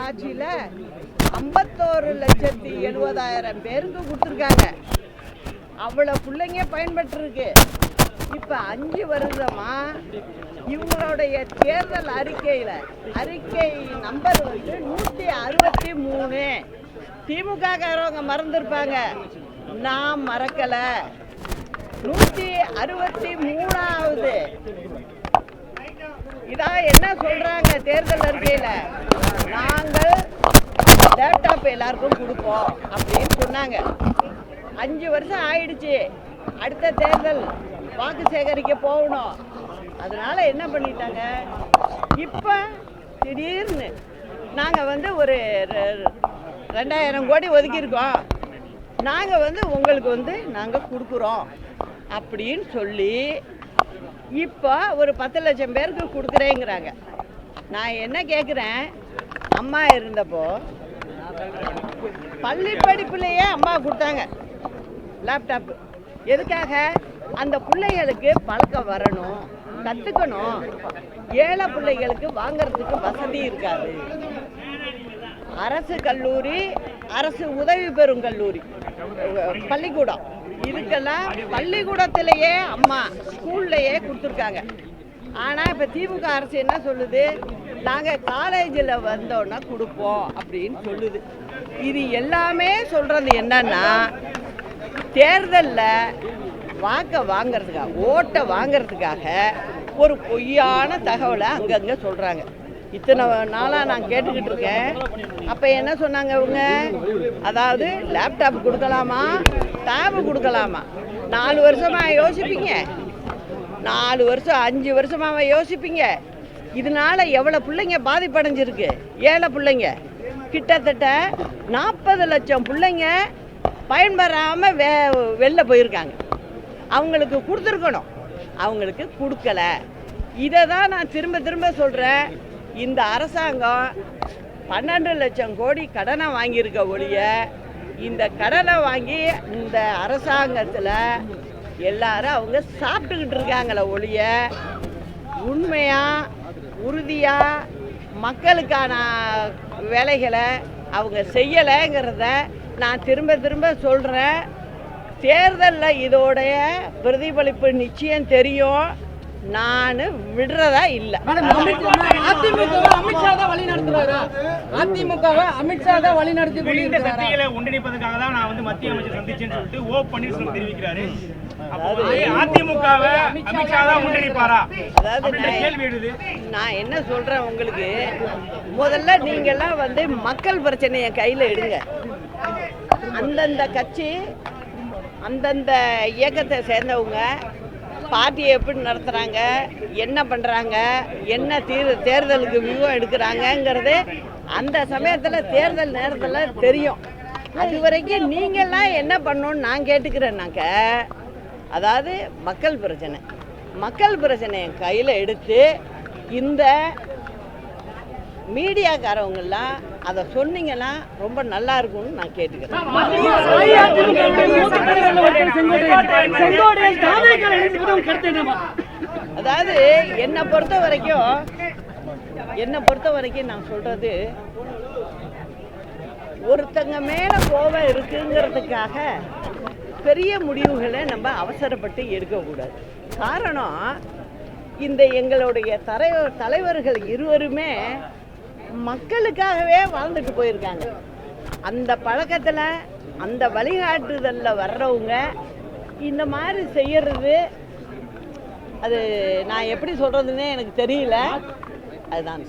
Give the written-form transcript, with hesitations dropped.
ஆட்சியில் 51,70,000 பேருக்கு கொடுத்துருக்காங்க. அவ்வளோ பிள்ளைங்க பயன்பெற்றிருக்கு. இப்போ 5 வருஷமா இவங்களுடைய தேர்தல் அறிக்கை நம்பர் வந்து 163. திமுக காரவங்க மறந்துருப்பாங்க, நான் மறக்கல. 163வது இதான் என்ன சொல்றாங்க தேர்தல் அறிக்கையில, நாங்கள் லேப்டாப் எல்லாருக்கும் கொடுப்போம் அப்படின்னு சொன்னாங்க. 5 வருஷம் ஆயிடுச்சு. அடுத்த தேர்தல் வாக்கு சேகரிக்க போகணும். அதனால என்ன பண்ணிட்டாங்க, இப்போ திடீர்னு நாங்கள் வந்து ஒரு 2,000 கோடி ஒதுக்கியிருக்கோம், நாங்கள் வந்து உங்களுக்கு வந்து நாங்கள் கொடுக்குறோம் அப்படின்னு சொல்லி இப்போ ஒரு 10 லட்சம் பேருக்கு கொடுக்குறேங்கிறாங்க. நான் என்ன கேட்குறேன், அம்மா இருந்தப்போ பள்ளி படிப்புலேயே அம்மா கொடுத்தாங்க லேப்டாப்பு. எதுக்காக? அந்த பிள்ளைகளுக்கு பழக்கம் வரணும், கற்றுக்கணும். ஏழை பிள்ளைகளுக்கு வாங்கிறதுக்கு வசதி இருக்காது. அரசு கல்லூரி, அரசு உதவி பெறும் கல்லூரி, பள்ளிக்கூடம், இதுக்கெல்லாம் பள்ளிக்கூடத்திலேயே அம்மா ஸ்கூல்லையே கொடுத்துருக்காங்க. ஆனால் இப்போ திமுக அரசு என்ன சொல்லுது, நாங்கள் காலேஜில் வந்தோன்னா கொடுப்போம் அப்படின்னு சொல்லுது. இது எல்லாமே சொல்கிறது என்னன்னா, தேர்தலில் வாக்கை வாங்கிறதுக்காக, ஓட்டை வாங்கிறதுக்காக ஒரு பொய்யான தகவலை அங்கங்கே சொல்கிறாங்க. இத்தனை நாளாக நான் கேட்டுக்கிட்டு இருக்கேன். அப்போ என்ன சொன்னாங்க அவங்க, அதாவது லேப்டாப் கொடுக்கலாமா, டேபு கொடுக்கலாமா? 4 வருஷமாக யோசிப்பீங்க, 4 வருஷம் 5 வருஷமாக யோசிப்பீங்க. இதனால எவ்வளோ பிள்ளைங்க பாதிப்படைஞ்சிருக்கு, ஏழை பிள்ளைங்க. கிட்டத்தட்ட 40 லட்சம் பிள்ளைங்க பயன்பெறாமல் வெளில போயிருக்காங்க. அவங்களுக்கு கொடுத்துருக்கணும், அவங்களுக்கு கொடுக்கல. இதை தான் நான் திரும்ப திரும்ப சொல்கிறேன். இந்த அரசாங்கம் 12 லட்சம் கோடி கடனை வாங்கியிருக்க ஒழிய, இந்த கடனை வாங்கி இந்த அரசாங்கத்தில் எல்லாரும் அவங்க சாப்பிட்டுக்கிட்டு இருக்காங்களே ஒழிய, உண்மையாக உறுதியாக மக்களுக்கான வேலைகளை அவங்க செய்யலைங்கிறத நான் திரும்ப திரும்ப சொல்கிறேன். தேர்தலில் இதோடைய பிரதிபலிப்பு நிச்சயம் தெரியும். நான் விடுறதா இல்லை. அதிமுகவை அமித்ஷா தான் வழி நடத்துறாரு. அதிமுகவை அமித்ஷா தான் வழி நடத்தி சக்திகளை ஒன்றிணைப்பதற்காக தான் நான் வந்து மத்திய அமைச்சர் சந்திச்சேன்னு சொல்லிட்டு ஓ பன்னீர்செல்வம் தெரிவிக்கிறாரு. அதிமுகவை அமித்ஷா தான் ஒன்றிணைப்பாரா? அதாவது நான் என்ன சொல்றேன் உங்களுக்கு, முதல்ல நீங்கெல்லாம் வந்து மக்கள் பிரச்சனையை கையில் எடுங்க. அந்தந்த கட்சி, அந்தந்த இயக்கத்தை சேர்ந்தவங்க பார்ட்டியை எப்படி நடத்துகிறாங்க, என்ன பண்ணுறாங்க, என்ன தேர்தலுக்கு வியூகம் எடுக்கிறாங்கங்கிறது அந்த சமயத்தில் தேர்தல் நேரத்தில் தெரியும். அது வரைக்கும் நீங்கள்லாம் என்ன பண்ணணும்னு நான் கேட்டுக்கிறேன்னாக்க, அதாவது மக்கள் பிரச்சனையை கையில் எடுத்து இந்த மீடியாக்காரவங்கெல்லாம் அதை சொன்னீங்கன்னா ரொம்ப நல்லா இருக்கும்னு நான் கேட்டுக்கிறேன். அதாவது என்னை பொறுத்த வரைக்கும் நான் சொல்றது, ஒருத்தங்க மேல கோபம் இருக்குங்கிறதுக்காக பெரிய முடிவுகளை நம்ம அவசரப்பட்டு எடுக்கக்கூடாது. காரணம், இந்த எங்களுடைய தலைவர்கள் இருவருமே மக்களுக்காகவே வாழ்ந்துட்டு போயிருக்காங்க. அந்த பழக்கத்தில், அந்த வழிகாட்டுதலில் வர்றவங்க இந்த மாதிரி செய்யறது, அது நான் எப்படி சொல்கிறதுன்னே எனக்கு தெரியல. அதுதான்.